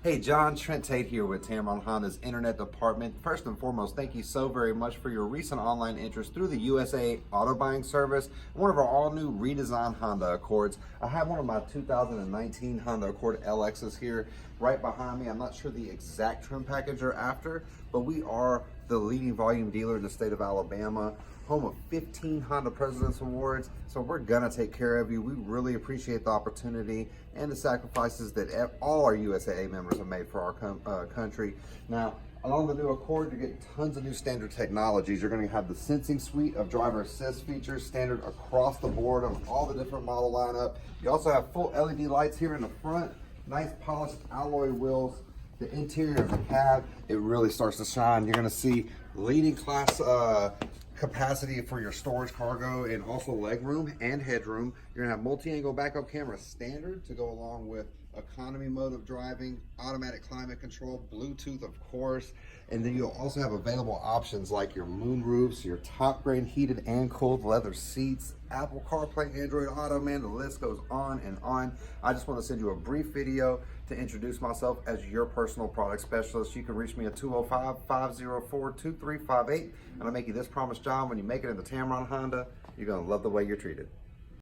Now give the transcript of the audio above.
Hey John, Trent Tate here with Tameron Honda's Internet Department. First and foremost, thank you so very much for your recent online interest through the USA Auto Buying Service, one of our all-new redesigned Honda Accords. I have one of my 2019 Honda Accord LXs here right behind me. I'm not sure the exact trim package you're after, but we are the leading volume dealer in the state of Alabama, home of 15 Honda President's Awards, so we're gonna take care of you. We really appreciate the opportunity and the sacrifices that all our USAA members have made for our country. Now, along the new Accord, you're getting tons of new standard technologies. You're gonna have the sensing suite of driver assist features standard across the board on all the different model lineup. You also have full LED lights here in the front, nice polished alloy wheels. The interior of the cab, it really starts to shine. You're gonna see leading class capacity for your storage cargo and also leg room and headroom. You're gonna have multi-angle backup camera standard to go along with economy mode of driving, automatic climate control, Bluetooth of course, and then you'll also have available options like your moon roofs, your top grade heated and cooled leather seats, Apple CarPlay, Android Auto, man, the list goes on and on. I just want to send you a brief video to introduce myself as your personal product specialist. You can reach me at 205-504-2358, and I'll make you this promise, John, when you make it into Tameron Honda, you're gonna love the way you're treated.